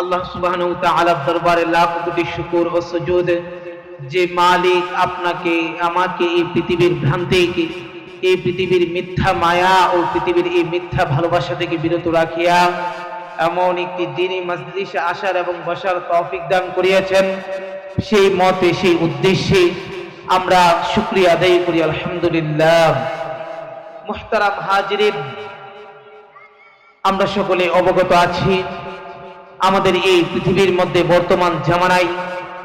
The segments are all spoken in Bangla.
আল্লাহ সুবহানাহু ওয়া তাআলার দরবারে লাখ কোটি শুকর ও সুজুদ, যে মালিক আপনাকে আমাকে এই পৃথিবীর ভ্রান্তি, এই পৃথিবীর মিথ্যা মায়া ও পৃথিবীর এই মিথ্যা ভালোবাসা থেকে বিরত রাখিয়া এমন একটি দ্বীনি মজলিসে আসার এবং বসার তৌফিক দান করিয়াছেন, সেই মতে সেই উদ্দেশ্যে আমরা শুকরিয়া আদায় করি আলহামদুলিল্লাহ। মুহতারাম হাজিরিন, আমরা সকলে অবগত আছি আমাদের এই পৃথিবীর মধ্যে বর্তমান জামানায়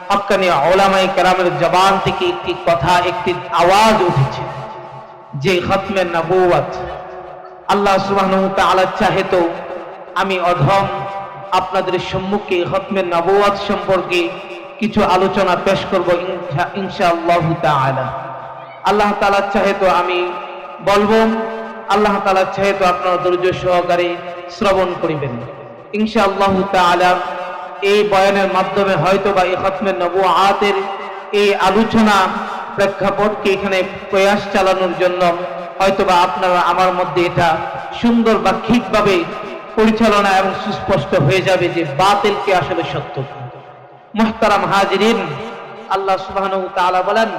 হক্কানি উলামায়ে কেরামের জবান থেকে একটি কথা, একটি আওয়াজ উঠেছে যে খতমে নবুয়ত। আল্লাহ সুবহানাহু ওয়া তাআলা চাহে তো আমি অধম আপনাদের সম্মুখে খতমে নবুয়ত সম্পর্কে কিছু আলোচনা পেশ করব ইনশাআল্লাহ তাআলা। আল্লাহ তাআলা চাহে তো আমি বলবো, আল্লাহ তাআলা চাহে তো আপনারা ধৈর্য সহকারে শ্রবণ করিবেন ইনশাআল্লাহ তাআলা। এই বয়ানের মাধ্যমে হয়তোবা এই খতমে নবুয়তের এই আলোচনা প্রেক্ষাপটকে এখানে প্রয়াস চালানোর জন্য হয়তোবা আপনারা আমার মধ্যে এটা সুন্দর বা ঠিকভাবে পরিচালনা এবং সুস্পষ্ট হয়ে যাবে যে বাতিলকে আসলে সত্য। মুহতারাম হাজিরিন, আল্লাহ সুবহানাহু ওয়া তাআলা বলেন,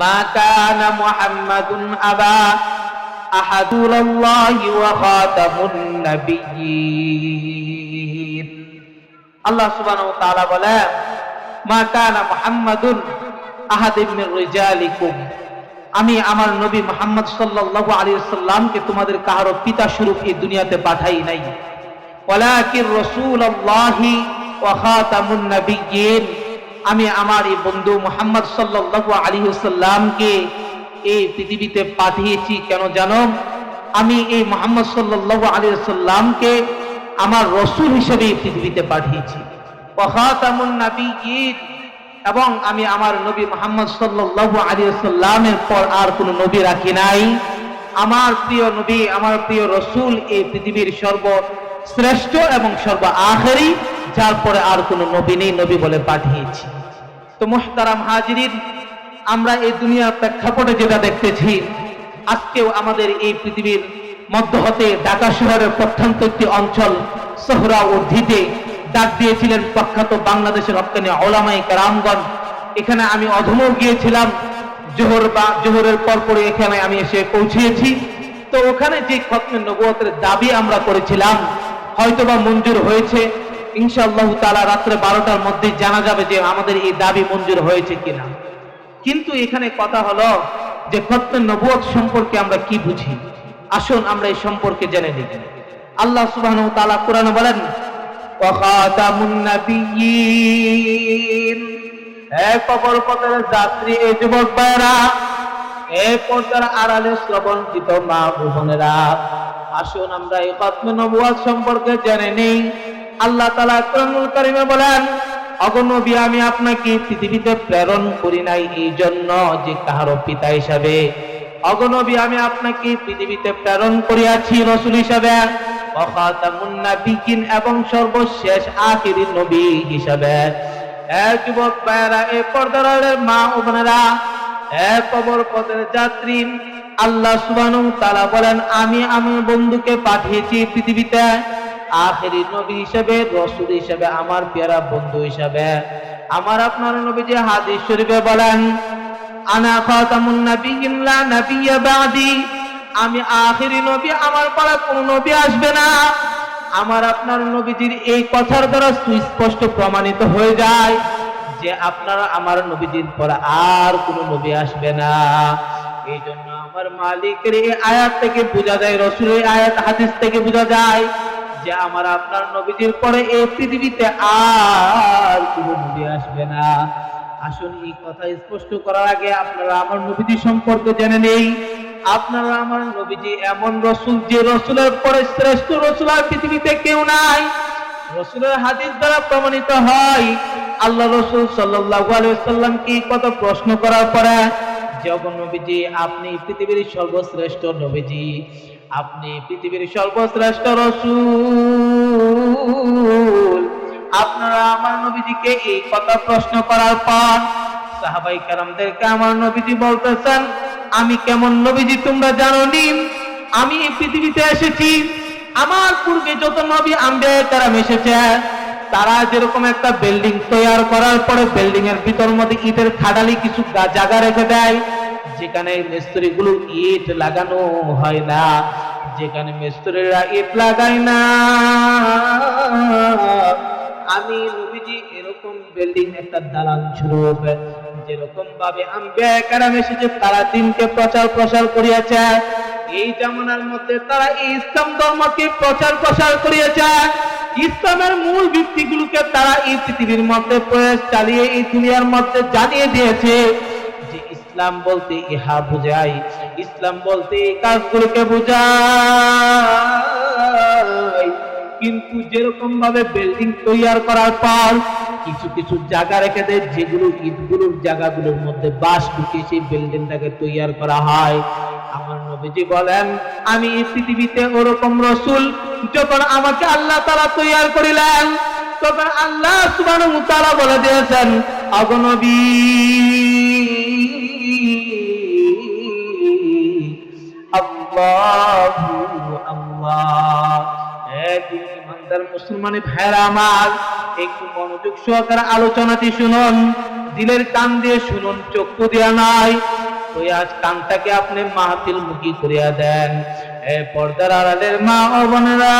মা কানা মুহাম্মাদুন আবা আহাদুল্লাহি ওয়া খাতামুন নাবিয়্যিন। আল্লাহ সুবহানাহু ওয়া তাআলা বলেন, মা কানা মুহাম্মাদুন আহাদিম মির রিজালিকুম, আমি আমার নবী মুহাম্মদ সাল্লাল্লাহু আলাইহি ওয়াসাল্লামকে তোমাদের কারো পিতা স্বরূপ এই দুনিয়াতে পাঠাই নাই, ওয়ালাকিন রাসূলুল্লাহি ওয়া খাতামুন নাবিয়্যিন, আমি আমার এই বন্ধু মুহাম্মদ সাল্লাল্লাহু আলাইহি ওয়াসাল্লামকে এই পৃথিবীতে পাঠিয়েছি। কেন জানো? আমি এই মুহাম্মদ সাল্লাল্লাহু আলাইহি ওয়াসাল্লামকে আমার রাসূল হিসেবে এই পৃথিবীতে পাঠিয়েছি। ওয়া খাতামুন নাবিয়্যিন, এবং আমি আমার নবী মুহাম্মদ সাল্লাল্লাহু আলাইহি ওয়াসাল্লামের পর আর কোনো নবী রাখি নাই। আমার প্রিয় নবী, আমার প্রিয় রাসূল এই পৃথিবীর সর্বশ্রেষ্ঠ এবং সর্ব আখেরি, যার পরে আর কোনো নবী নেই, নবী বলে পাঠিয়েছি। তো মুহতারাম হাজিরিন, আমরা এই দুনিয়ার প্রেক্ষাপটে যেটা দেখতেছি, আজকেও আমাদের এই পৃথিবীর মধ্য হতে ঢাকা শহরের প্রত্যন্ত একটি অঞ্চল সোহরাওয়ার্দীতে ডাক দিয়েছিলেন প্রখ্যাত বাংলাদেশের হক্কানি উলামায়ে কেরামগণ। এখানে আমি অধমও গিয়েছিলাম, জোহরের পরপরই এখানে আমি এসে পৌঁছিয়েছি। তো ওখানে যে খতমে নবুয়তের দাবি আমরা করেছিলাম হয়তোবা মঞ্জুর হয়েছে ইনশাআল্লাহ তাআলা। রাত্রে 12টার মধ্যে জানা যাবে যে আমাদের এই দাবি মঞ্জুর হয়েছে কিনা। কিন্তু এখানে কথা হলো যে খতমে নবুয়ত সম্পর্কে আমরা কি বুঝি, আসুন আমরা এই সম্পর্কে জেনে নিই। আল্লাহ সুবহানাহু ওয়া তাআলা কোরআনে বলেন, ওয়া খাতামুন নাবিয়্যিন, হে কবর পথের যাত্রী, এই যুবক ভাইরা, হে পর্দার আড়ালে শ্রবণকৃত মা ও বোনেরা, আসুন আমরা এই খতমে নবুয়ত সম্পর্কে জেনে নেই। আল্লাহ তাআলা কোরআনুল কারীমে বলেন, ওগো নবী, আমি আপনাকে পৃথিবীতে প্রেরণ করি নাই এই জন্য যে কাহারো পিতা হিসাবে। ওগো নবী, আমি আপনাকে পৃথিবীতে প্রেরণ করিয়াছি রাসূল হিসাবে, ওয়া খাতামুন নাবিয়্যিন, এবং সর্বশেষ আখিরি নবী হিসাবে। হে যুবক ভাইরা, এ পর্দার আড়ালের মা ও বোনেরা, হে কবর পথের যাত্রী, আল্লাহ সুবহানাহু ওয়া তাআলা বলেন, আমি আমার বন্ধুকে পাঠিয়েছি পৃথিবীতে আখেরি নবী হিসেবে, রাসূল হিসেবে, আমার প্যারা বন্ধু হিসেবে। আমার আপনার নবীজি হাদিস শরীফে বলেন, আনা খাতামুন নাবিয়্যিন লা নাবিয়্যা বাদি, আমি আখেরি নবী, আমার পরে কোনো নবী আসবে না। আমার আপনার নবীজির এই কথার দ্বারা সুস্পষ্ট প্রমাণিত হয়ে যায় যে আপনারা আমার নবীজির পরে আর কোনো নবী আসবে না। এই জন্য আমার মালিকের এই আয়াত থেকে বোঝা যায়, রাসূলের আয়াত হাদিস থেকে বোঝা যায় যে আমার আপনার নবীজির পরে এই পৃথিবীতে আর কোনো নবী আসবে না। আসুন এই কথা স্পষ্ট করার আগে আপনারা আমার নবীজি সম্পর্কে জেনে নেই। আপনারা আমার নবীজি এমন রাসূল, যে রাসূলের পরে শ্রেষ্ঠ রাসূল আর পৃথিবীতে কেউ নাই। রাসূলের হাদিস দ্বারা প্রমাণিত হয়, আল্লাহ রাসূল সাল্লাল্লাহু আলাইহি ওয়াসাল্লাম কি কত প্রশ্ন করার পরে, যে ওগো নবীজি, আপনি পৃথিবীর সর্বশ্রেষ্ঠ নবীজি, আপনি পৃথিবীর সর্বশ্রেষ্ঠ রাসূল, আপনারা আমার নবীজিকে এই কথা প্রশ্ন করার পর সাহাবায়ে কেরামদেরকে আমার নবীজি বলতেছেন, আমি কেমন নবীজি তোমরা জানো নি? আমি এই পৃথিবীতে এসেছি, আমার পূর্বে যত নবী আম্বিয়া কেরাম এসেছে তারা যেরকম একটা বিল্ডিং তৈরি করার পরে বিল্ডিং এর ভিতর মধ্যে ইটের খাটালি কিছু জায়গা রেখে দেয়, যেখানে মিস্ত্রিগুলো ইট লাগানো হয় না, যেখানে মিস্ত্রিরা ইট লাগায় না, আমি নবীজি এরকম বিল্ডিং একটা দালান স্বরূপ যেরকম ভাবে আম্বিয়া কেরাম এসেছে তারা দিনকে প্রচার করিয়াছে, এই জামানার মধ্যে তারা এই ইসলাম ধর্মকে প্রচার করিয়াছে। ইসলামের মূল ভিত্তিগুলোকে তারা এই পৃথিবীর মধ্যে প্রয়াস চালিয়ে এই দুনিয়ার মধ্যে জানিয়ে দিয়েছে যে ইসলাম বলতে ইহা বুঝায়, ইসলাম বলতে এই কাজগুলোকে বুঝায়। কিন্তু যেরকম ভাবে বিল্ডিং তৈরি করার পর কিছু কিছু জায়গা রেখে দেয়, যেগুলো ইটগুলোর জায়গাগুলোর মধ্যে বাঁশ ঢুকিয়ে সেই বিল্ডিংটাকে তৈরি করা হয়। আমার নবীজি বলেন, আমি এই পৃথিবীতে ওরকম রসুল যখন আমাকে আল্লাহ তাআলা তৈরি করিলেন, তখন আল্লাহ সুবহানাহু ওয়া তাআলা বলে দিয়েছেন, ওগো নবী, আল্লাহু আল্লাহ। ইমানদার মুসলমানের ভাইরা আমার, একটু মনোযোগ সহকারে আলোচনাটি শুনুন, দিলের কান দিয়ে শুনুন, চক্ষু দিয়া নয়। ওই আজ কানটাকে আপনি মাহফিল মুখী করিয়া দেন। এ পর্দার আড়ালের মা ও বোনেরা,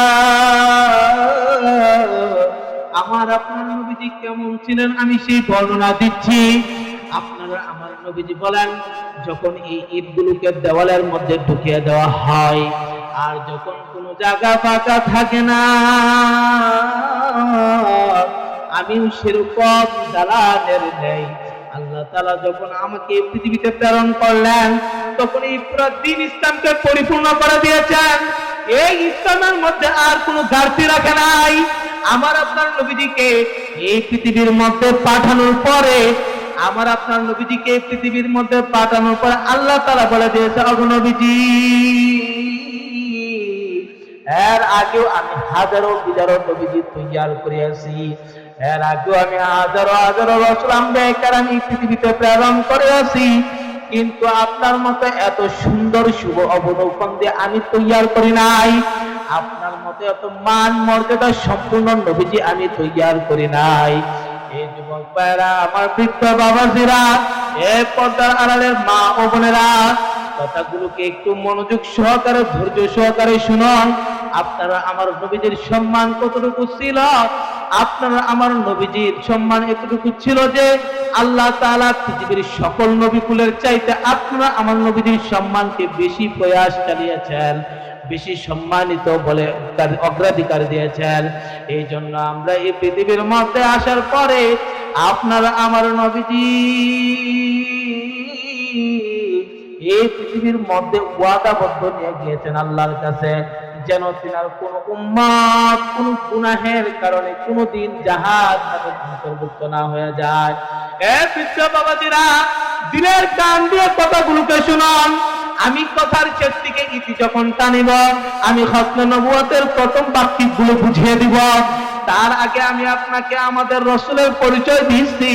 আমার আপনার নবীজি কেমন ছিলেন আমি সেই বর্ণনা দিচ্ছি। আপনারা আমার নবীজি বলেন, যখন এই ইটগুলোকে দেওয়ালের মধ্যে ঢুকিয়ে দেওয়া হয় আর যখন কোনো জায়গা ফাঁকা থাকে না, আমিও সেরকম দালানের নেই আল্লাহ তাআলা যখন আমাকে পৃথিবীতে প্রেরণ করলেন, তখন এই পুরো দ্বীন ইসলামকে পরিপূর্ণ করে দিয়েছেন। এই ইসলামের মধ্যে আর কোনো ঘাটতি রাখে নাই। আমার আপনার নবীজিকে এই পৃথিবীর মধ্যে পাঠানোর পরে, আমার আপনার নবীজিকে এই পৃথিবীর মধ্যে পাঠানোর পরে আল্লাহ তাআলা বলে দিয়েছে, ওগো নবীজি, এর আগেও আমি হাজারো বিজারো নবীজি তৈরি করিয়াছি, এর আগেও আমি হাজারো রাসূল আম্বিয়া কেরাম এই পৃথিবীতে প্রেরণ করিয়াছি, কিন্তু আপনার মতো এত সুন্দর শুভ অবলোকন দিয়ে আমি তৈরি করি নাই, আপনার মতো এত মান মর্যাদা সম্পূর্ণ নবীজি আমি তৈরি করি নাই। এই যুবক ভাইরা, আমার বৃদ্ধ বাবাজিরা, এ পর্দার আড়ালের মা ও বোনেরা, কথাগুলোকে একটু মনোযোগ সহকারে ধৈর্য সহকারে শুনুন। আপনারা আমার নবীজির সম্মান কতটুকু ছিল? আপনারা আমার নবীজির সম্মান এতটুকু ছিল যে আল্লাহ তাআলা পৃথিবীর সকল নবীকুলের চাইতে আপনারা আমার নবীজির সম্মানকে বেশি প্রয়াস চালিয়েছেন, বেশি সম্মানিত বলে তার অগ্রাধিকার দিয়েছেন। এই জন্য আমরা এই পৃথিবীর মধ্যে আসার পরে আপনারা আমার নবীজি এই পৃথিবীর মধ্যে ওয়াদাবদ্ধ নিয়ে গিয়েছেন আল্লাহর কাছে, যেন তিনার কোন উম্মত কোন গুনাহের কারণে কোনদিন জাহান্নামের অন্তর্ভুক্ত না হয়ে যায়। এ বৃদ্ধ বাবাজিরা, দিলের কান দিয়ে কথাগুলোকে শুনুন। আমি কথার শেষ থেকে ইতি যখন টানিব, আমি খতমে নবুয়তের প্রথম বাক্যগুলো বুঝিয়ে দিব। তার আগে আমি আপনাকে আমাদের রাসূলের পরিচয় দিচ্ছি।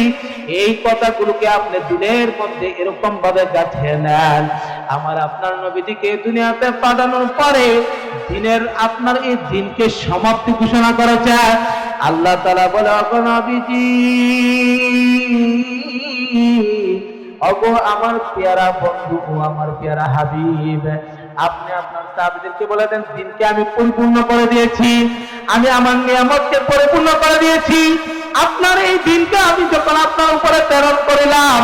এই কথাগুলোকে আপনি দিলের মধ্যে এরকম ভাবে গাঁথিয়ে নেন। আমার আপনার নবীজিকে দুনিয়াতে পাঠানোর পরে দিনের আপনার এই দিনকে সমাপ্তি ঘোষণা করেছে আল্লাহ তাআলা বলে, ওগো নবীজি, ওগো আমার পেয়ারা বন্ধু ও আমার পেয়ারা হাবিব, আপনি আপনার সাহাবীদেরকে বলে দেন, দিনকে আমি পরিপূর্ণ করে দিয়েছি, আমি আমার নিয়ামতকে পরিপূর্ণ করে দিয়েছি। আপনার এই দিনকে আমি যখন আপনার উপরে প্রেরণ করিলাম,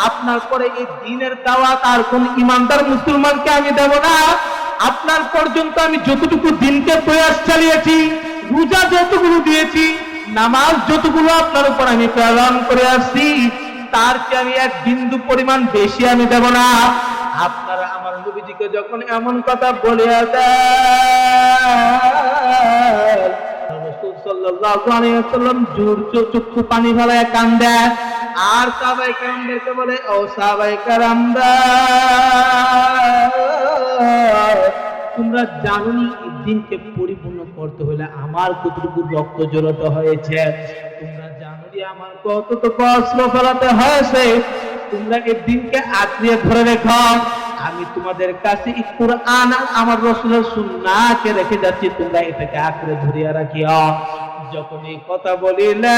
আপনার পরে এই দিনের দাওয়াত আর কোন ইমানদার মুসলমানকে আমি দেব না। আপনার পর্যন্ত আমি যতটুকু দিনকে প্রয়াস চালিয়েছি, রোজা যতগুলো দিয়েছি, নামাজ যতগুলো আপনার উপর আমি প্রেরণ করে আসছি, তার চেয়ে আমি এক বিন্দু পরিমাণ বেশি আমি দেব না। আপনারা আমার নবীজিকে যখন এমন কথা বলে দেন, রাসূল সাল্লাল্লাহু আলাইহি ওয়াসাল্লাম জোর চক্ষু পানি ফেলায় কান্দে, আর সাহাবায়ে কেরামদেরকে বলে, ও সাহাবায়ে কেরামরা, তোমরা জানোনি এই দিনকে পরিপূর্ণ করতে হলে আমার কতটুকু রক্ত ঝরাতে হয়েছে, তোমরা জানোনি আমার কতটুকু অশ্রু ফেলাতে হয়েছে, তোমরা এই দিনকে আঁকড়িয়ে ধরে রেখো। আমি তোমাদের কাছে এই কুরআন আর আমার রাসূলের সুন্নাহকে রেখে যাচ্ছি, তোমরা এটাকে আঁকড়ে ধরে রাখিও। যখন এই কথা বলিলেন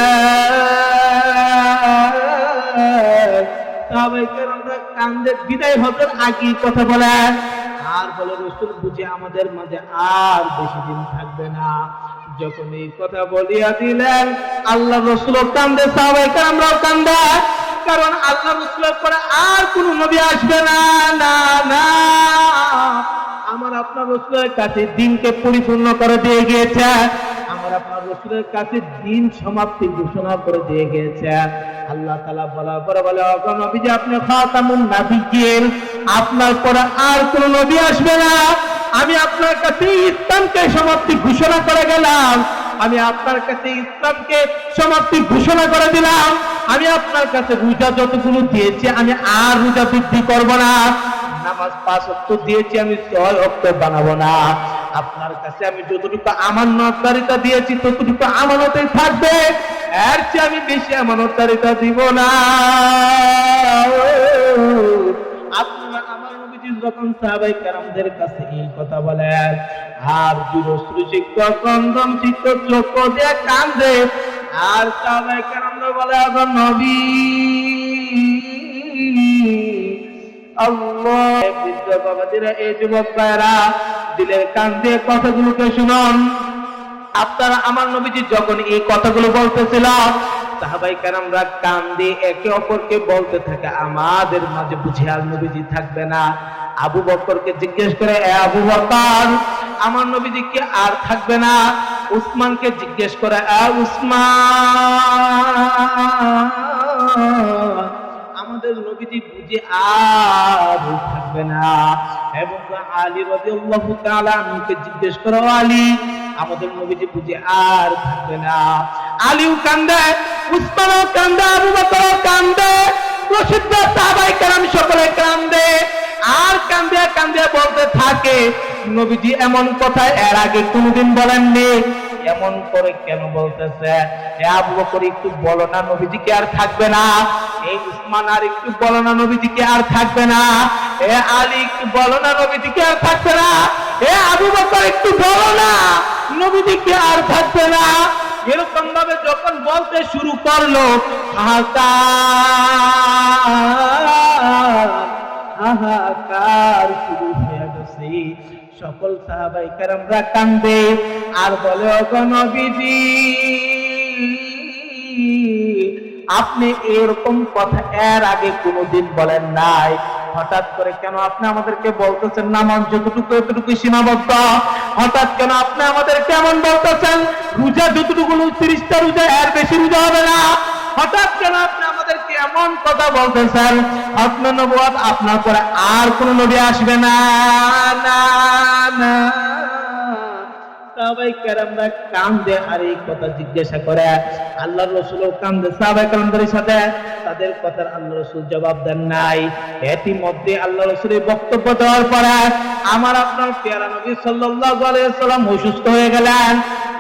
সাহাবায়ে কেরামরা কান্দে বিদায় হতে আগে কথা বলেন আর বলে রাসূল বুঝি আমাদের মাঝে আর বেশি দিন থাকবে না। যখন এই কথা বলিয়া দিলেন আল্লাহ রাসূল কান্দে, সাহাবায়ে কেরামরাও কান্দে, কারণ আল্লাহ রাসূলের পরে আর কোন নবী আসবে না। না না, আমার আপনার রাসূলের কাছে দিনকে পরিপূর্ণ করে দিয়ে গিয়েছে, আমার আপনার রাসূলের কাছে দিন সমাপ্তি ঘোষণা করে দিয়ে গিয়েছে। আল্লাহ তাআলা বলার পরে বলে ওগো নবীজি আপনি খাতামুন নাবিয়্যিন, আপনার পরে আর কোন নবী আসবে না। আমি আপনার কাছে ইসলামকে সমাপ্তি ঘোষণা করে গেলাম, আমি আপনার কাছে ইসলামকে সমাপ্তি ঘোষণা করে দিলাম। আমি আপনার কাছে রোজা যতগুলো দিয়েছি আমি আর রোজা বৃদ্ধি করব না, নামাজ 5 ওয়াক্ত দিয়েছি আমি 6 ওয়াক্ত বানাবো না। আপনার কাছে আমি যতটুকু আমানতদারিতা দিয়েছি ততটুকু আমানতেই থাকবে, এর চেয়ে আমি বেশি আমানতদারিতা দিব না। আপনারা আমার নবীজি যখন সাহাবায়ে কেরামদের কাছে এই কথা বলেন আর যুবশ্রুসিক্ত কন্দম চিত্ত চোখ দিয়ে কান্দে আর সাহাবায়ে কেরামরা বলে ওগো নবী আল্লাহ, বৃদ্ধ বাবাজিরা এই যুবক ভাইরা দিলের কান দিয়ে কথাগুলোকে শুনুন। আপনারা আমার নবীজি যখন এই কথাগুলো বলতেছিল সাহাবায়ে কেরামরা কান দিয়ে একে অপরকে বলতে থাকে আমাদের মাঝে বুঝি আর নবীজি থাকবে না। আবু বকরকে জিজ্ঞেস করে এ আবু বকর আমার নবীজি কি আর থাকবে না? উসমানকে জিজ্ঞেস করে এ উসমান আমাদের নবীজি বুঝি আর থাকবে না? এবং আলী রাদিয়াল্লাহু তাআলা আনহুকে জিজ্ঞেস করো আলী আমাদের নবীজি বুঝি আর থাকবে না? আলীও কান্দে, উসমানও কান্দে, আবু বকরও কান্দে, প্রসিদ্ধ সাহাবায়ে কেরাম সকলে কান্দে আর কান্দে কান্দে বলতে থাকে নবীজি এমন কথা এর আগে কোনদিন বলেননি, এমন করে কেন বলতেছে? এ আবু বকর একটু বলো না নবীজি কি আর থাকবে না? এই উসমান আর একটু বলো না নবীজি কি আর থাকবে না? এ আলী একটু বলো না নবীজি কি আর থাকবে না? এ আবু বকর একটু বলো না নবীজি কি আর থাকবে না? এরকম ভাবে যখন বলতে শুরু করলো হাহাকার শুরু হয়ে গেছে। সকল সাহাবায়ে কেরামরা কান্দে আর বলে ওগো নবীজি আপনি এরকম কথা এর আগে কোনোদিন বলেন নাই, হঠাৎ করে কেন আপনি আমাদেরকে বলতেছেন নামাজ যতটুকু এতটুকু সীমাবদ্ধ? হঠাৎ কেন আপনি আমাদের কেমন বলতেছেন রোজা যতটুকু 30টা রোজা এর বেশি রোজা হবে না? হঠাৎ কেন আপনি আমাদেরকে এমন কথা বলতেছেন? আপনার নবুয়ত আপনার পরে আর কোন নবী আসবে না। না না, সাহাবায়ে কেরামরা কান্দে আর এই কথা জিজ্ঞাসা করে আল্লাহর রাসূলও কান্দে সাহাবায়ে কেরামদের সাথে, তাদের কথার আল্লাহর রাসূল জবাব দেন নাই। ইতিমধ্যে আল্লাহর রাসূলের বক্তব্য দেওয়ার পরে আমার আপনার প্যারা নবী সাল্লাল্লাহু আলাইহি ওয়াসাল্লাম অসুস্থ হয়ে গেলেন।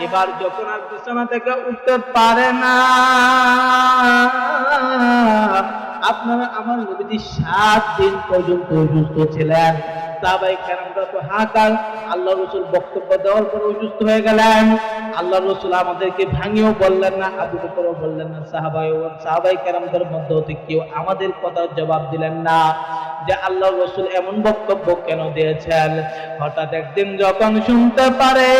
এবার যখন আর বিছানা থেকে উঠতে পারে না আপনারা আমার নবীজি 7 দিন পর্যন্ত অসুস্থ ছিলেন। সাহাবায়ে কেরামরা তো হাকাল আল্লাহর রাসূল বক্তব্য দেওয়ার পর অসুস্থ হয়ে গেলেন। আল্লাহর রাসূল আমাদেরকে ভাঙিয়েও বললেন না, আবু বকরও বললেন না, সাহাবায়ে কেরামদের মধ্যে হতে কেউ আমাদের কথার জবাব দিলেন না যে আল্লাহর রাসূল এমন বক্তব্য কেন দিয়েছেন। হঠাৎ একদিন যখন শুনতে পারে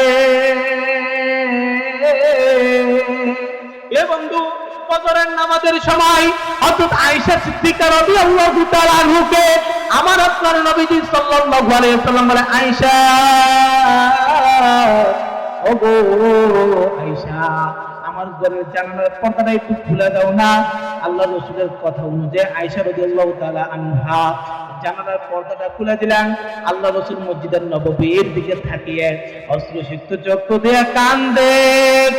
এ বন্ধু ফজরের নামাজের সময় হযরত আয়েশা সিদ্দিকা রাদিয়াল্লাহু তাআলা আনহাকে আমার আপনার নবীজি সাল্লাল্লাহু আলাইহি ওয়াসাল্লাম বলে আয়েশা ওগো আয়েশা আমার ঘরের জানালার পর্দাটা একটু খুলে দাও না। আল্লাহর রাসূলের কথা অনুযায়ী আয়েশা রাদিয়াল্লাহু তাআলা আনহা জানালার পর্দাটা খুলে দিলেন। আল্লাহ রাসূল মসজিদের নববীর দিকে তাকিয়ে অশ্রুসিক্ত চোখ দিয়ে কান্দে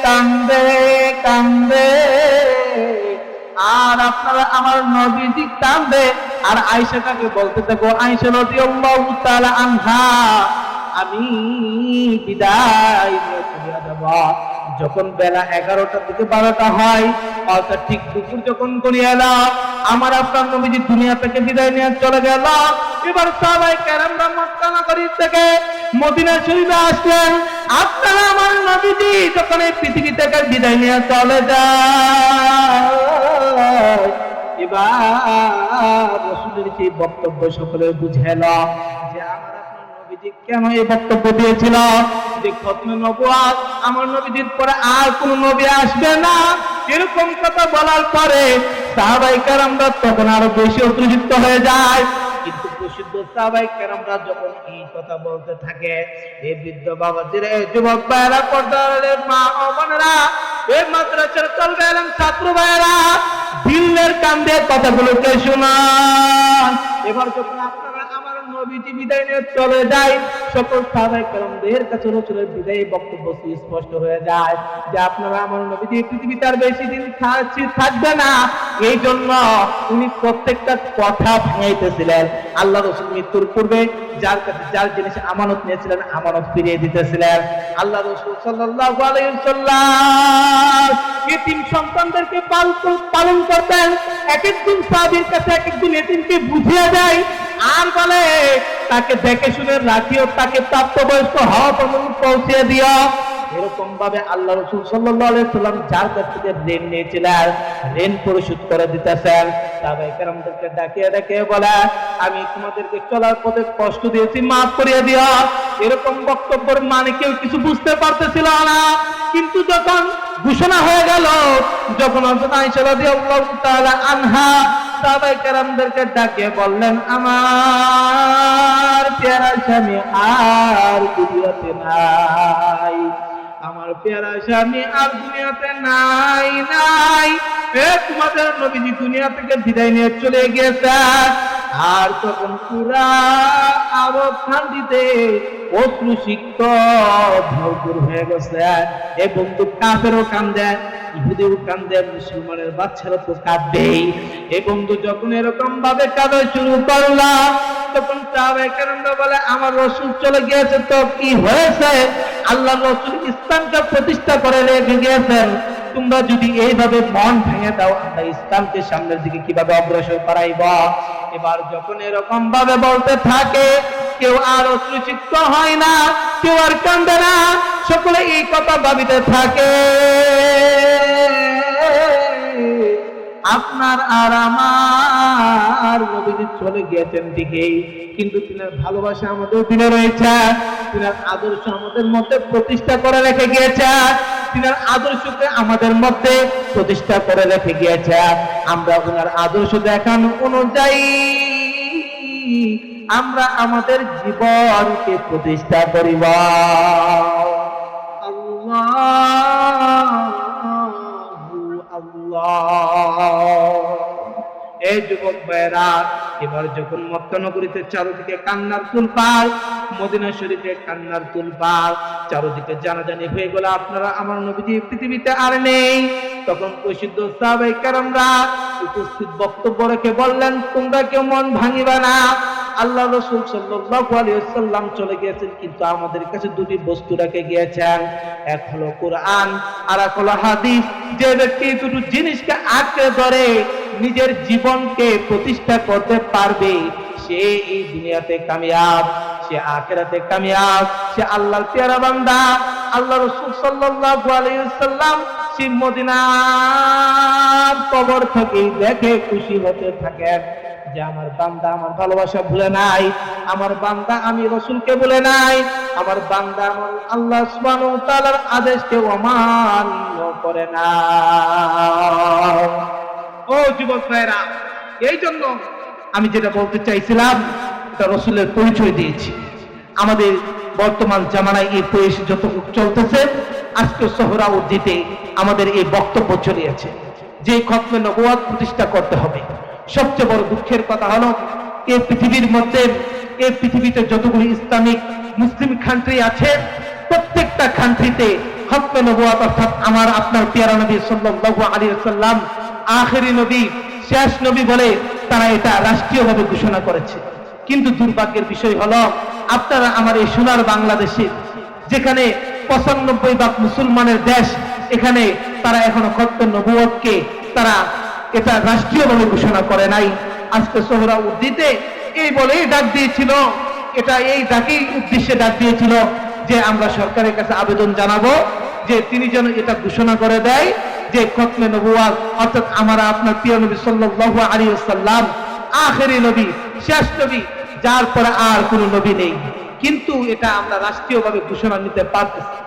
কান্দে কান্দে আর আপনারা আমার নবীজি কান্দে আর আয়েশাকে বলতে থাকো আয়েশা রাদিয়াল্লাহু তাআলা আনহা আমি বিদায় নিয়ে চলে যাব। যখন বেলা 11টা থেকে 12টা হয় অর্থাৎ ঠিক দুপুর যখন গড়িয়ে এলো আমার আপনার নবীজি দুনিয়া থেকে বিদায় নিয়ে চলে গেল। এবার সাহাবায়ে কেরামরা মক্কা নগরী থেকে মদিনা শরীফে আসলেন। আপনারা আমার নবীজি যখন এই পৃথিবী থেকে বিদায় নিয়ে চলে যায়, এবার রাসূলের যে বক্তব্য সকলে বুঝেল যে আমার আপনার নবীজি কেন এই বক্তব্য দিয়েছিল যে খতমে নবুয়ত আমার নবীজির পরে আর কোন নবী আসবে না, এরকম কথা বলার পরে সাহাবায়ে কেরামরা তখন আরো বেশি উত্তেজিত হয়ে যায়। কিন্তু প্রসিদ্ধ সাহাবায়ে কেরামরা যখন এই কথা বলতে থাকে, এই বৃদ্ধ বাবাজিরা, এই যুবক ভাইয়েরা, পর্দার মা ও বোনেরা, এই মাদ্রাসার তলবে এলেন ছাত্র ভাইয়েরা, দিলের কান দিয়ে কথাগুলোকে শোনান। এবার যখন আপনারা আমার নবীজি বিদায় নিয়ে চলে যায়, সকল সাহাবায়ে কেরামদের কাছে রাসূলের বিদায়ী বক্তব্য স্পষ্ট হয়ে যায় যে আপনারা আমার নবীজি পৃথিবীতে আর বেশি দিন থাকবে না। এই জন্য উনি প্রত্যেকটা কথা ভাঙাইতেছিলেন। আল্লাহ রাসূল মৃত্যুর পূর্বে যার কাছে যার জিনিস আমানত নিয়েছিলেন আমানত ফিরিয়ে দিতেছিলেন। আল্লাহ রাসূল সাল্লাল্লাহু আলাইহি ওয়াসাল্লাম এতিম সন্তানদেরকে পালন করতেন। এক একজন সাহাবীর কাছে এক একজন এতিমকে বুঝিয়ে দেয় আর বলে তাকে দেখে শুনে রাখিও, তাকে প্রাপ্তবয়স্ক হওয়া পর্যন্ত পৌঁছে দিও। এরকম ভাবে আল্লাহ রাসূল সাল্লাল্লাহু আলাইহি ওয়াসাল্লাম যার কাছ থেকে ঋণ নিয়েছিলেন ঋণ পরিশোধ করে দিতেছেন। সাহাবায়ে কেরামদেরকে ডাকিয়ে ডাকিয়ে বলে আমি তোমাদেরকে চলার পথে কষ্ট দিয়েছি, মাফ করিয়ে দিও। এরকম বক্তব্যের মানে কেউ কিছু বুঝতে পারতেছিল না। কিন্তু যখন ঘোষণা হয়ে গেল, যখন হযরত আয়েশা রাদিয়াল্লাহু তাআলা আনহা সাহাবায়ে কেরামদেরকে ডাকিয়ে বললেন আমার পেয়ারা স্বামী আর দুনিয়াতে নাই, আমার পেয়ারা স্বামী আর দুনিয়াতে নাই নাই, তোমাদের নবীজি দুনিয়া থেকে বিদায় নিয়ে চলে গেছে। আর তখন পুরা আরব খান্ডিতে অশ্রুসিক্ত ভরপুর হয়ে গেছে। এ বন্ধু কাফেরও কান্দে, ইহুদিও কান্দে, মুসলমানের বাচ্চারা তো কাঁদবেই। এ বন্ধু যখন এরকম ভাবে কাঁদা শুরু করলাম, তখন সাহাবায়ে কেরামরা বলে আমার রাসূল চলে গিয়েছে তো কি হয়েছে, আল্লাহর রাসূল ইসলামকে প্রতিষ্ঠা করে রেখে গিয়েছেন, তোমরা যদি এইভাবে মন ভেঙে দাও আমরা ইসলামকে সামনের দিকে কিভাবে অগ্রসর করাইব। এবার যখন এরকম ভাবে বলতে থাকে কেউ আর অশ্রুসিক্ত হয় না, কেউ আর কান্দে না, সকলে এই কথা ভাবিতে থাকে আপনার আর আমার নবীজি চলে গিয়েছেন ঠিকই, কিন্তু তিনার ভালোবাসা আমাদের দিনে রয়েছে, তিনার আদর্শ আমাদের মধ্যে প্রতিষ্ঠা করে রেখে গিয়েছে, তিনার আদর্শকে আমাদের মধ্যে প্রতিষ্ঠা করে রেখে গিয়েছে। আমরা ওনার আদর্শ দেখানো অনুযায়ী আমরা আমাদের জীবনকে প্রতিষ্ঠা করিব। আল্লাহু আল্লাহ। এই যুবক ভাইরা, এবার যখন মক্কা নগরীতে চারদিকে কান্নার তুলপাড়, মদিনা শরীফে কান্নার তুলপাড়, চারদিকে জানাজানি হয়ে গেল আপনারা আমার নবীজি পৃথিবীতে আর নেই, তখন প্রসিদ্ধ সাহাবায়ে কেরামরা উপস্থিত বক্তব্য রেখে বললেন তোমরা কেউ মন ভাঙিবা না। আল্লাহ রাসূল সাল্লাল্লাহু আলাইহি ওয়াসাল্লাম চলে গিয়েছেন, কিন্তু আমাদের কাছে দুটি বস্তু রেখে গিয়েছেন, এক হলো কোরআন আর এক হলো হাদিস। যে ব্যক্তি দুটো জিনিসকে আঁকড়ে ধরে নিজের জীবনকে প্রতিষ্ঠা করতে পারবে সে এই দুনিয়াতে কামিয়াব, সে আখিরাতে কামিয়াব, সে আল্লাহর পেয়ারা বান্দা। আল্লাহ রাসূল সাল্লাল্লাহু আলাইহি ওয়াসাল্লাম সেই মদিনার কবর থেকে দেখে খুশি হতে থাকেন যে আমার বান্দা আমার ভালোবাসা ভুলে নাই, আমার বান্দা আমি রাসূলকে ভুলে নাই, আমার বান্দা আমার আল্লাহ সুবহানাহু ওয়া তাআলার আদেশকে অমান্য করে না। ও যুবক ভাইরা, এই জন্য আমি যেটা বলতে চাইছিলাম এটা রাসূলের পরিচয় দিয়েছি। আমাদের বর্তমান জামানায় এই পরিবেশ যত চলতেছে, আজকে সোহরাওয়ার্দীতে আমাদের এই বক্তব্য চলিয়েছে যে খতমে নবুয়ত প্রতিষ্ঠা করতে হবে। সবচেয়ে বড় দুঃখের কথা হলো এই পৃথিবীর মধ্যে, এই পৃথিবীতে যতগুলি ইসলামিক মুসলিম কান্ট্রি আছে প্রত্যেকটা কান্ট্রিতে খতমে নবুয়ত অর্থাৎ আমার আপনার পেয়ারা নবী সাল্লাল্লাহু আলাইহি ওয়াসাল্লাম আখেরি নবী, শেষ নবী বলে তারা এটা রাষ্ট্রীয়ভাবে ঘোষণা করেছে। কিন্তু দুর্ভাগ্যের বিষয় হলো আপনারা আমার এই সোনার বাংলাদেশে যেখানে ৯৫% মুসলমানের দেশ, এখানে তারা এখনো খতমে নবুয়তকে তারা এটা রাষ্ট্রীয়ভাবে ঘোষণা করে নাই। আজকে সোহরাওয়ার্দীতে এই বলেই ডাক দিয়েছিল, এটা এই ডাকেই উদ্দেশ্যে ডাক দিয়েছিল যে আমরা সরকারের কাছে আবেদন জানাবো যে তিনি যেন এটা ঘোষণা করে দেয় যে খতমে নবুয়ত অর্থাৎ আমরা আপনার প্রিয় নবী সাল্লাল্লাহু আলাইহি ওয়াসাল্লাম আখেরি নবী, শেষ নবী, যার পরে আর কোনো নবী নেই। কিন্তু এটা আমরা রাষ্ট্রীয়ভাবে ঘোষণা নিতে পারতেছি।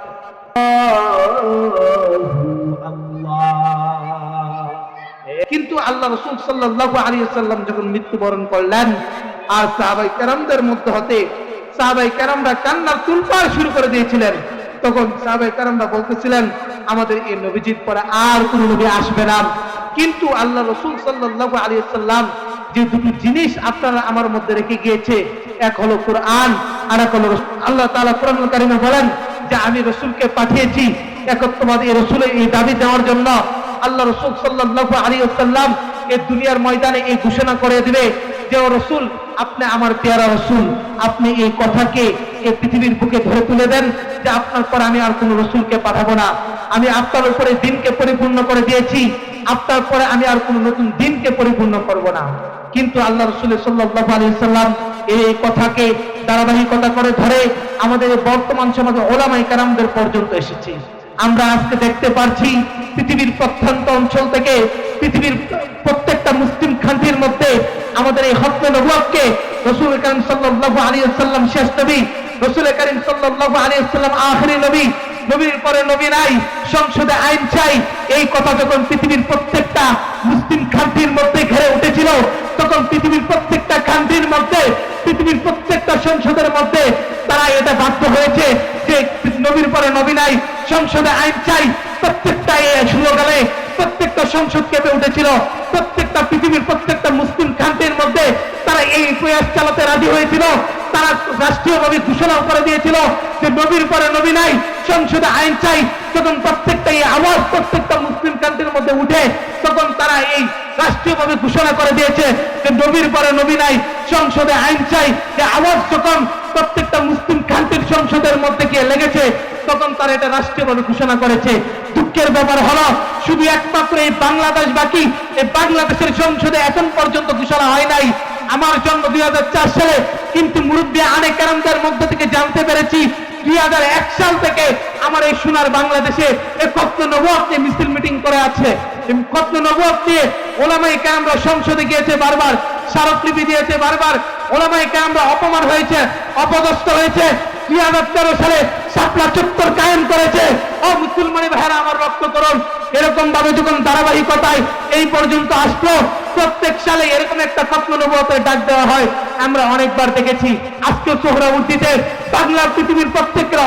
কিন্তু আল্লাহ রাসূল সাল্লাল্লাহু আলাইহি ওয়াসাল্লাম যখন মৃত্যুবরণ করলেন আর সাহাবায়ে কেরামদের মধ্যে হতে সাহাবায়ে কেরামরা কান্নার তুলপাড় শুরু করে দিয়েছিলেন, তখন সাহাবায়ে কেরামরা বলতেছিলেন আমাদের এই নবীজির পরে আর কোন নবী আসবে না। কিন্তু আল্লাহ রাসূল সাল্লাল্লাহু আলাইহি ওয়াসাল্লাম যে দুটো জিনিস আপনারা আমার মধ্যে রেখে গিয়েছে, এক হলো কোরআন আর এক হলো আল্লাহ তাআলা কোরআনুল কারীমে বলেন যে আমি রাসূলকে পাঠিয়েছি একত্ববাদ এই রাসূলের এই দাবি দেওয়ার জন্য। আল্লাহ রাসূল সাল্লাল্লাহু আলাইহি ওয়াসাল্লাম এই দুনিয়ার ময়দানে এই ঘোষণা করে দিবে যে ও রাসূল আপনি আমার পেয়ারা রাসূল, আপনি এই কথাকে এই পৃথিবীর বুকে ধরে তুলে দেন যে আপনার পর আমি আর কোনো রাসূলকে পাঠাবো না, আমি আপনার উপরে দ্বীনকে পরিপূর্ণ করে দিয়েছি, আপনার পরে আমি আর কোনো নতুন দ্বীনকে পরিপূর্ণ করব না। কিন্তু আল্লাহ রাসূল সাল্লাল্লাহু আলাইহি ওয়াসাল্লাম এই কথাকে ধারাবাহিকতা করে ধরে আমাদের বর্তমান সমাজে ওলামায়ে কেরামদের পর্যন্ত এসেছে। আমরা আজকে দেখতে পারছি পৃথিবীর প্রত্যন্ত অঞ্চল থেকে পৃথিবীর প্রত্যেকটা মুসলিম খান্তির মধ্যে আমাদের এই খতমে নবুয়তকে রাসূল কারীম সাল্লাল্লাহু আলাইহি ওয়াসাল্লাম শেষ নবী, রাসূল কারীম সাল্লাল্লাহু আলাইহি ওয়াসাল্লাম আখেরি নবী, নবীর পরে নবী নাই, সংসদে আইন চাই, এই কথা যখন পৃথিবীর প্রত্যেকটা মুসলিম খান্তির মধ্যে ঘিরে উঠেছিল, তখন পৃথিবীর প্রত্যেকটা খান্তির মধ্যে পৃথিবীর প্রত্যেকটা সংসদের মধ্যে তারা এটা বাধ্য হয়েছে যে নবীর পরে নবী নাই, সংসদে আইন চাই। প্রত্যেকটা এই স্লোগানে প্রত্যেকটা সংসদ কেঁপে উঠেছিল, প্রত্যেকটা পৃথিবীর প্রত্যেকটা মুসলিম খান্তির মধ্যে তারা এই প্রয়াস চালাতে রাজি হয়েছিল। তারা রাষ্ট্রীয়ভাবে ঘোষণা করে দিয়েছিল যে নবীর পরে নবী নাই, সংসদে আইন চাই। যখন প্রত্যেকটা এই আওয়াজ প্রত্যেকটা মুসলিম কান্ট্রির মধ্যে উঠে, তখন তারা এই রাষ্ট্রীয়ভাবে ঘোষণা করে দিয়েছে যে নবীর পরে নবী নাই, সংসদে আইন চাই। যে আওয়াজ যখন প্রত্যেকটা মুসলিম কান্ট্রির সংসদের মধ্যে গিয়ে লেগেছে, তখন তারা এটা রাষ্ট্রীয়ভাবে ঘোষণা করেছে। দুঃখের ব্যাপার হলো শুধু একমাত্র এই বাংলাদেশ বাকি, এই বাংলাদেশের সংসদে এখন পর্যন্ত ঘোষণা হয় নাই। আমার জন্ম 2004 সালে, কিন্তু মুরব্বী আনে কেরামদের মধ্যে থেকে জানতে পেরেছি 2001 সাল থেকে আমার এই সোনার বাংলাদেশে এই খতমে নবুয়ত নিয়ে মিছিল মিটিং করে আছে। খতমে নবুয়ত নিয়ে ওলামায়ে কেরামরা সংসদে গিয়েছে বারবার, স্মারকলিপি দিয়েছে বারবার, ওলামায়ে কেরামরা অপমান হয়েছে, অপদস্থ হয়েছে। 2013 সালে শাপলা চত্বর কায়েম করেছে। ও মুসলমানি ভাইরা আমার রক্ত করুন, এরকম ভাবে যখন ধারাবাহিকতায় এই পর্যন্ত আসলো, প্রত্যেক সালে এরকম একটা খতমে নবুয়তের ডাক দেওয়া হয়, আমরা অনেকবার দেখেছি। আজকে সোহরাওয়ার্দীতে বাংলার পৃথিবীর প্রত্যেকটা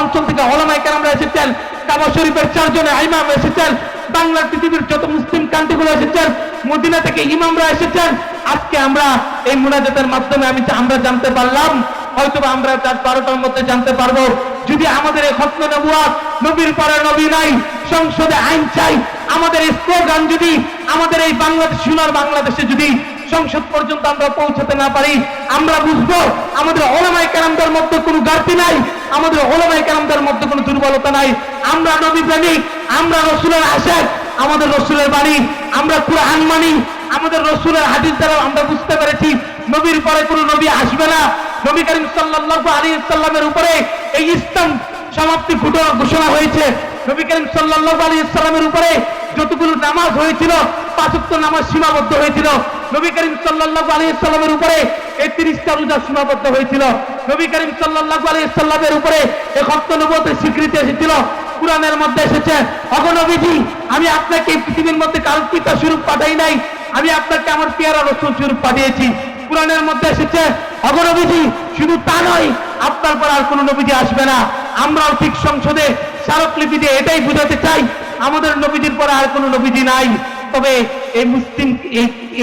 অঞ্চল থেকে ওলামায়ে কেরামরা এসেছেন, কাবা শরীফের 4 জন ইমাম এসেছেন, বাংলার পৃথিবীর যত মুসলিম কান্ট্রিগুলো এসেছেন, মদিনা থেকে ইমামরা এসেছেন। আজকে আমরা এই মুনাজাতের মাধ্যমে আমরা জানতে পারলাম, হয়তো আমরা 12টার মধ্যে জানতে পারবো, যদি আমাদের এই খতমে নবুয়ত নবীর পরে নবী নাই, সংসদে আইন চাই, আমাদের এই স্লোগান যদি আমাদের এই বাংলাদেশ সোনার বাংলাদেশে যদি সংসদ পর্যন্ত আমরা পৌঁছাতে না পারি, আমরা বুঝবো আমাদের ওলামায়ে কেরামদের মধ্যে কোনো ঘাটতি নাই, আমাদের ওলামায়ে কেরামদের মধ্যে কোনো দুর্বলতা নাই। আমরা নবী প্রেমিক, আমরা রাসূলের আশিক, আমাদের রাসূলের বাণী, আমরা কুরআন মানি, আমাদের রাসূলের হাদিস দ্বারা আমরা বুঝতে পেরেছি নবীর পরে কোনো নবী আসবে না। নবী করিম সাল্লাল্লাহু আলাইহি ওয়াসাল্লামের উপরে এই ইসলাম সমাপ্তি ঘোষণা হয়েছে। নবী করিম সাল্লাল্লাহু আলাইহি ওয়াসাল্লামের উপরে যতগুলো নামাজ হয়েছিল 5 ওয়াক্ত নামাজ সীমাবদ্ধ হয়েছিল। নবী করিম সাল্লাল্লাহু আলাইহি ওয়াসাল্লামের উপরে 30টা রোজা সীমাবদ্ধ হয়েছিল। নবী করিম সাল্লাল্লাহু আলাইহি ওয়াসাল্লামের উপরে এই খতমে নবুয়তের স্বীকৃতি এসেছিল। কুরআনের মধ্যে এসেছে, ওগো নবীজি আমি আপনাকে পৃথিবীর মধ্যে কাল্পিত স্বরূপ পাঠাই নাই, আমি আপনাকে আমার পেয়ারা রাসূল স্বরূপ পাঠিয়েছি। কুরআনের মধ্যে এসেছে, ওগো নবীজি শুধু তা নয়, আপনার পর আর কোনো নবীজি আসবে না। আমরাও ঠিক সংসদে স্মারকলিপি দিয়ে এটাই বুঝাতে চাই, আমাদের নবীজির পরে আর কোনো নবীজি নাই। তবে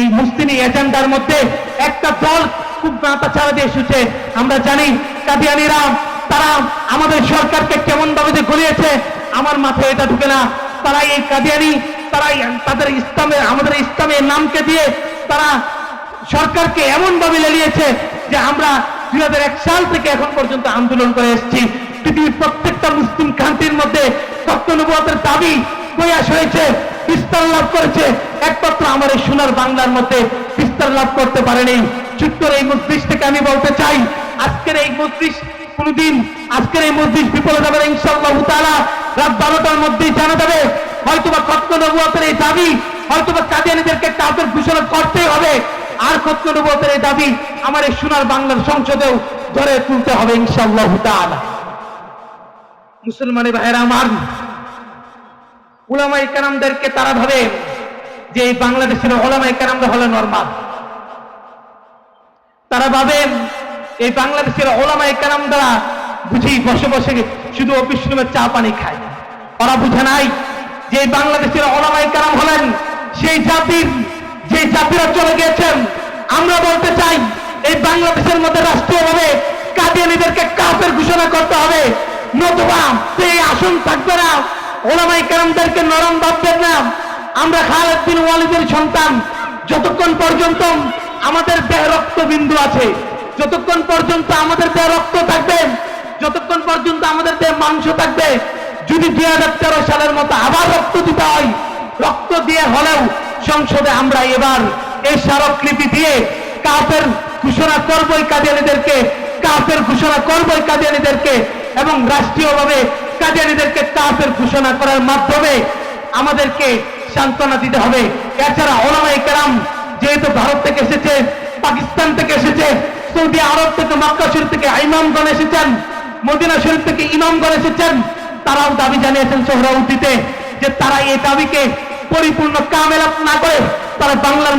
এই মুসলিমি এজেন্ডার মধ্যে একটা দল খুব মাথা ছাড়া দিয়ে এসেছে। আমরা জানি কাদিয়ানীরা, তারা আমাদের সরকারকে কেমন ভাবে যে গলিয়েছে, আমার মাথায় এটা ঢুকে না। তারা এই কাদিয়ানী, তারাই তাদের ইসলামের আমাদের ইসলামের নামকে দিয়ে তারা সরকারকে এমন ভাবে লেলিয়েছে যে আমরা 2001 সাল থেকে এখন পর্যন্ত আন্দোলন করে এসেছি। পৃথিবীর প্রত্যেকটা মুসলিম কান্ট্রির মধ্যে খতমে নবুয়তের দাবি প্রয়াস হয়েছে। বিস্তার লাভ করেছে, একমাত্র আমার এই সোনার বাংলার মধ্যে বিস্তার লাভ করতে পারেনি। ছোট্টর এই মজলিস থেকে আমি বলতে চাই, আজকের এই মজলিস কোনদিন, আজকের এই মজলিস বিফলে যাবে না ইনশাআল্লাহ তাআলা। রাত 12টার মধ্যেই জানা যাবে, হয়তোবা খতম নবুয়তের এই দাবি হয়তোবা কাদিয়ানীদেরকে কাফের ঘোষণা করতেই হবে, আর খতম নবুয়তের এই দাবি আমার এই সোনার বাংলার সংসদেও ধরে তুলতে হবে ইনশাআল্লাহ তাআলা। মুসলমানি ভাইরা আমার, উলামায়ে কেরামদেরকে তারা ভাবে যে এই বাংলাদেশের উলামায়ে কেরামরা হলো নরমাল। তারা ভাবেন এই বাংলাদেশের উলামায়ে কেরামরা বুঝি বসে বসে শুধু অফিস রুমে চা পানি খায়। ওরা বুঝে নাই যে এই বাংলাদেশের উলামায়ে কেরাম হলেন সেই জাতির, যে জাতিরা চলে গিয়েছেন। আমরা বলতে চাই এই বাংলাদেশের মধ্যে রাষ্ট্রীয়ভাবে কাদিয়ানীদেরকে কাফের ঘোষণা করতে হবে, নতুবা সেই আসন থাকবে না। উলামায়ে কেরামদেরকে নরম ভাববেন না। আমরা খালেদ বিন ওয়ালিদের সন্তান, যতক্ষণ পর্যন্ত আমাদের দেহে রক্তবিন্দু আছে, যতক্ষণ পর্যন্ত আমাদের দেহে রক্ত থাকবে, যতক্ষণ পর্যন্ত আমাদের দেহে মাংস থাকবে, যদি 2013 সালের মতো আবার রক্ত দিতে হয়, রক্ত দিয়ে হলেও সংসদে আমরা এবার এই স্মারকলিপি দিয়ে কাফের ঘোষণা করবই কাদিয়ানীদেরকে, কাফের ঘোষণা করবই কাদিয়ানীদেরকে, এবং রাষ্ট্রীয়ভাবে কাদিয়ানীদেরকে কাফের ঘোষণা করার মাধ্যমে আমাদেরকে সান্ত্বনা দিতে হবে। এছাড়া উলামায়ে কেরাম যেহেতু ভারত থেকে এসেছে, পাকিস্তান থেকে এসেছে, সৌদি আরব থেকে, মক্কা শরীফ থেকে ইমামগণ এসেছেন, মদিনা শরীফ থেকে ইমামগণ এসেছেন, তারাও দাবি জানিয়েছেন সোহরাওয়ার্দীতে যে তারা এই দাবিকে পরিপূর্ণ কামেল না করে তারা বাংলার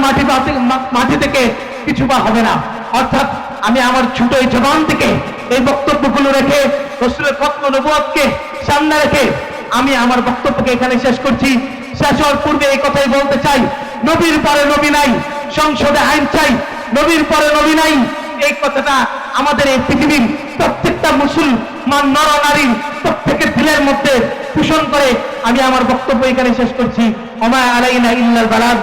মাটি থেকে পিছুপা হবে না। অর্থাৎ আমি আমার ছোট এই জবান থেকে এই বক্তব্যগুলো রেখে রাসূলের খতম নবুয়তকে সামনে রেখে আমি আমার বক্তব্যকে এখানে শেষ করছি। শেষ হওয়ার পূর্বে এই কথাই বলতে চাই, নবীর পরে নবী নাই, সংসদে আইন চাই, নবীর পরে নবী নাই। এই কথাটা আমাদের এই পৃথিবীর প্রত্যেকটা মুসলমান নর নারী প্রত্যেকের দিলের মধ্যে পোষণ করে আমি আমার বক্তব্য এখানে শেষ করছি। ওমা আলাইনা ইল্লাল বালাগ।